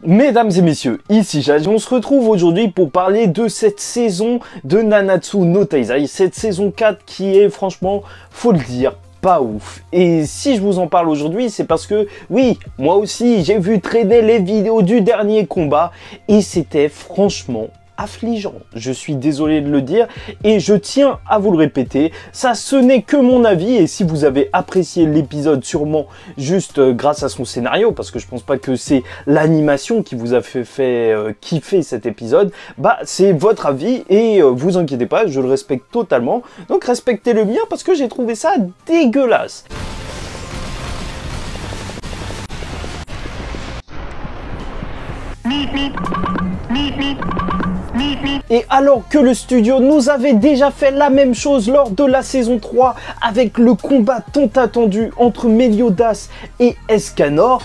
Mesdames et messieurs, ici Jade, on se retrouve aujourd'hui pour parler de cette saison de Nanatsu no Taizai, cette saison 4 qui est franchement, faut le dire, pas ouf. Et si je vous en parle aujourd'hui, c'est parce que, oui, moi aussi, j'ai vu traîner les vidéos du dernier combat et c'était franchement affligeant. Je suis désolé de le dire et je tiens à vous le répéter, ça ce n'est que mon avis et si vous avez apprécié l'épisode sûrement juste grâce à son scénario, parce que je pense pas que c'est l'animation qui vous a fait kiffer cet épisode, bah c'est votre avis et vous inquiétez pas, je le respecte totalement, donc respectez le mien parce que j'ai trouvé ça dégueulasse. Et alors que le studio nous avait déjà fait la même chose lors de la saison 3 avec le combat tant attendu entre Meliodas et Escanor,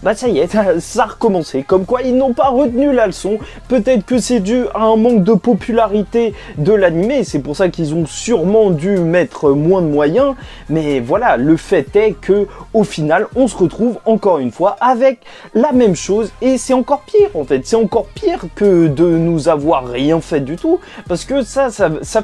bah ça y est, ça a recommencé, comme quoi ils n'ont pas retenu la leçon, peut-être que c'est dû à un manque de popularité de l'animé, c'est pour ça qu'ils ont sûrement dû mettre moins de moyens, mais voilà, le fait est que au final, on se retrouve encore une fois avec la même chose, et c'est encore pire en fait, c'est encore pire que de nous avoir rien fait du tout, parce que ça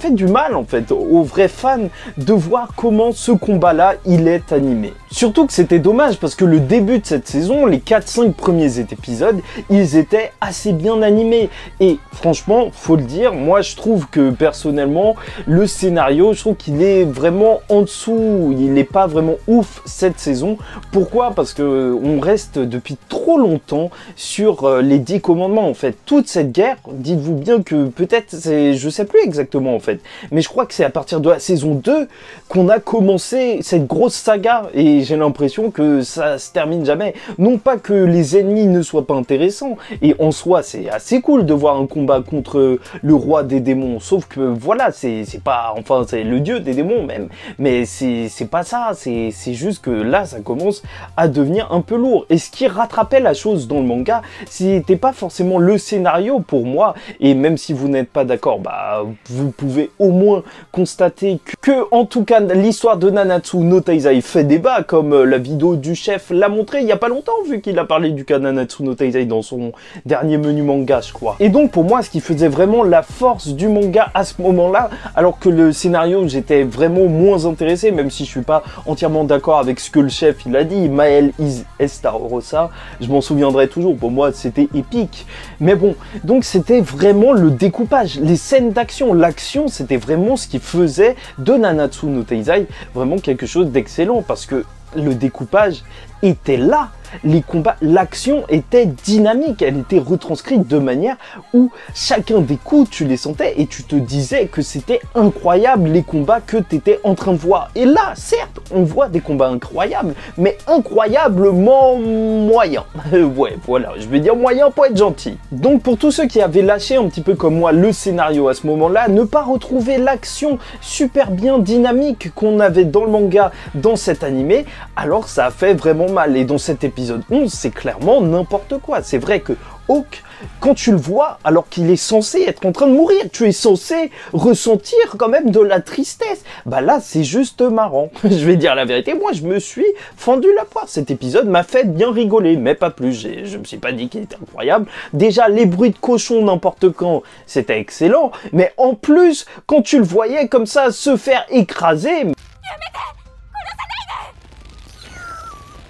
fait du mal en fait aux vrais fans de voir comment ce combat-là, il est animé. Surtout que c'était dommage, parce que le début de cette saison, les 4-5 premiers épisodes, ils étaient assez bien animés. Et franchement, faut le dire, moi je trouve que personnellement, le scénario, je trouve qu'il est vraiment en dessous. Il n'est pas vraiment ouf cette saison. Pourquoi? Parce que on reste depuis trop longtemps sur les 10 commandements en fait. Toute cette guerre, dites-vous bien que peut-être, je sais plus exactement en fait, mais je crois que c'est à partir de la saison 2 qu'on a commencé cette grosse saga et j'ai l'impression que ça se termine jamais. Non pas que les ennemis ne soient pas intéressants, et en soi c'est assez cool de voir un combat contre le roi des démons, sauf que voilà, c'est pas, enfin c'est le dieu des démons même, mais c'est pas ça, c'est juste que là ça commence à devenir un peu lourd, et ce qui rattrapait la chose dans le manga, c'était pas forcément le scénario pour moi, et même si vous n'êtes pas d'accord, bah vous pouvez au moins constater que en tout cas l'histoire de Nanatsu no Taizai fait débat, comme la vidéo du chef l'a montré il y a pas longtemps, vu qu'il a parlé du cas Nanatsu no Taizai dans son dernier menu manga, je crois. Et donc pour moi, ce qui faisait vraiment la force du manga à ce moment-là, alors que le scénario, j'étais vraiment moins intéressé, même si je suis pas entièrement d'accord avec ce que le chef il a dit, Mael is Estarossa, je m'en souviendrai toujours, pour moi c'était épique. Mais bon, donc c'était vraiment le découpage, les scènes d'action, l'action, c'était vraiment ce qui faisait de Nanatsu no Taizai vraiment quelque chose d'excellent, parce que le découpage était là, les combats, l'action était dynamique, elle était retranscrite de manière où chacun des coups tu les sentais et tu te disais que c'était incroyable les combats que tu étais en train de voir. Et là, certes, on voit des combats incroyables, mais incroyablement moyens. Ouais, voilà, je vais dire moyen pour être gentil. Donc pour tous ceux qui avaient lâché un petit peu comme moi le scénario à ce moment-là, ne pas retrouver l'action super bien dynamique qu'on avait dans le manga dans cet animé, alors ça a fait vraiment mal. Et dans cet épisode 11, c'est clairement n'importe quoi. C'est vrai que Hawk, quand tu le vois, alors qu'il est censé être en train de mourir, tu es censé ressentir quand même de la tristesse. Bah là, c'est juste marrant. Je vais dire la vérité, moi je me suis fendu la poire. Cet épisode m'a fait bien rigoler, mais pas plus. Je me suis pas dit qu'il était incroyable. Déjà, les bruits de cochon n'importe quand, c'était excellent. Mais en plus, quand tu le voyais comme ça se faire écraser...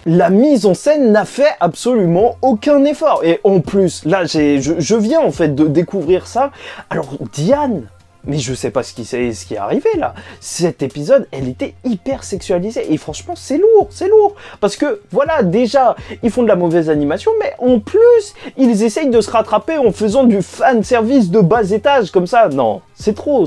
La mise en scène n'a fait absolument aucun effort. Et en plus, là, je viens en fait de découvrir ça. Alors, Diane, mais je sais pas ce qui est arrivé là. Cet épisode, elle était hyper sexualisée. Et franchement, c'est lourd, c'est lourd. Parce que, voilà, déjà, ils font de la mauvaise animation, mais en plus, ils essayent de se rattraper en faisant du fan service de bas étage comme ça. Non, c'est trop,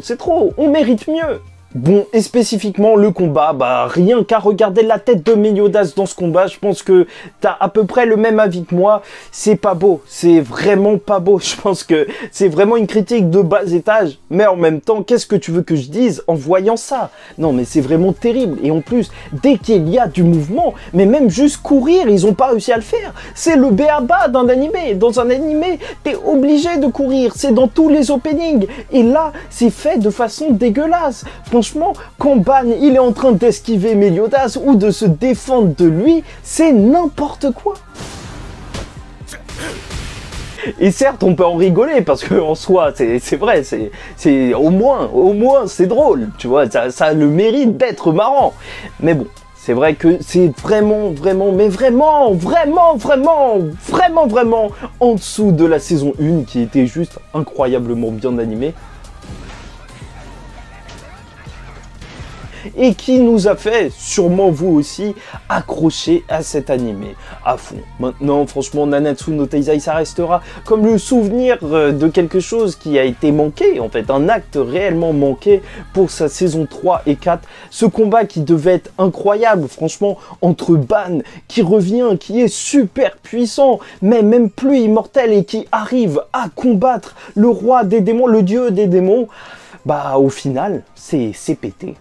on mérite mieux. Bon, et spécifiquement le combat, bah rien qu'à regarder la tête de Meliodas dans ce combat, je pense que t'as à peu près le même avis que moi, c'est pas beau, c'est vraiment pas beau, je pense que c'est vraiment une critique de bas étage, mais en même temps, qu'est-ce que tu veux que je dise en voyant ça? Non mais c'est vraiment terrible, et en plus, dès qu'il y a du mouvement, mais même juste courir, ils ont pas réussi à le faire, c'est le b.a.-ba d'un animé, dans un animé, t'es obligé de courir, c'est dans tous les openings, et là, c'est fait de façon dégueulasse. franchement, quand Ban il est en train d'esquiver Meliodas ou de se défendre de lui, c'est n'importe quoi. Et certes, on peut en rigoler parce que en soi, c'est vrai, c'est au moins, c'est drôle, tu vois, ça a le mérite d'être marrant. Mais bon, c'est vrai que c'est vraiment en dessous de la saison 1 qui était juste incroyablement bien animée. Et qui nous a fait, sûrement vous aussi, accrocher à cet animé à fond. Maintenant, franchement, Nanatsu no Taizai, ça restera comme le souvenir de quelque chose qui a été manqué, en fait, un acte réellement manqué pour sa saison 3 et 4. Ce combat qui devait être incroyable, franchement, entre Ban, qui revient, qui est super puissant, mais même plus immortel et qui arrive à combattre le roi des démons, le dieu des démons. Bah au final, c'est pété.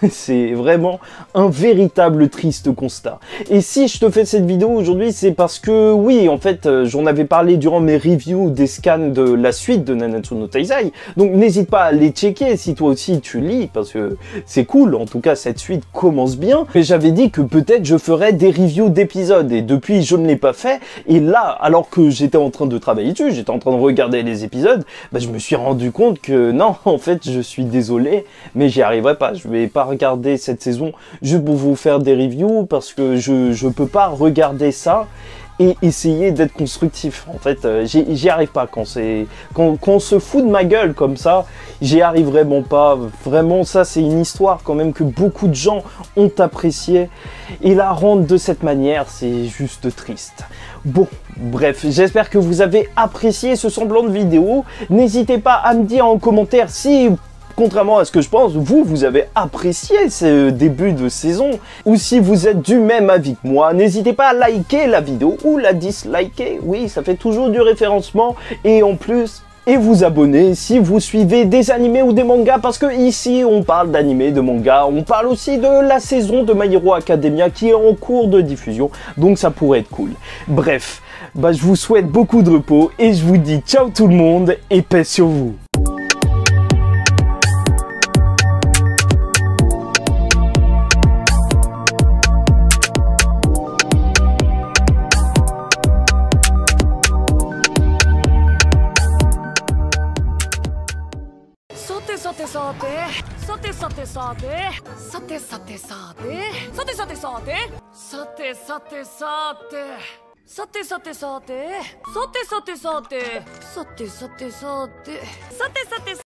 C'est vraiment un véritable triste constat. Et si je te fais cette vidéo aujourd'hui, c'est parce que oui, en fait, j'en avais parlé durant mes reviews des scans de la suite de Nanatsu no Taizai. Donc n'hésite pas à les checker si toi aussi tu lis, parce que c'est cool. En tout cas, cette suite commence bien. Mais j'avais dit que peut-être je ferais des reviews d'épisodes. Et depuis, je ne l'ai pas fait. Et là, alors que j'étais en train de travailler dessus, j'étais en train de regarder les épisodes, bah, je me suis rendu compte que non, en fait, je suis désolé, mais j'y arriverai pas. Je vais pas regarder cette saison juste pour vous faire des reviews parce que je peux pas regarder ça et essayer d'être constructif. En fait, j'y arrive pas quand on se fout de ma gueule comme ça, j'y arrive vraiment pas. Vraiment, ça c'est une histoire quand même que beaucoup de gens ont apprécié et la rendre de cette manière, c'est juste triste. Bon, bref, j'espère que vous avez apprécié ce semblant de vidéo. N'hésitez pas à me dire en commentaire si, contrairement à ce que je pense, vous avez apprécié ce début de saison. Ou si vous êtes du même avis que moi, n'hésitez pas à liker la vidéo ou la disliker. Oui, ça fait toujours du référencement. Et en plus, et vous abonner si vous suivez des animés ou des mangas, parce que ici on parle d'animés, de mangas, on parle aussi de la saison de My Hero Academia qui est en cours de diffusion, donc ça pourrait être cool. Bref, bah je vous souhaite beaucoup de repos et je vous dis ciao tout le monde et paix sur vous.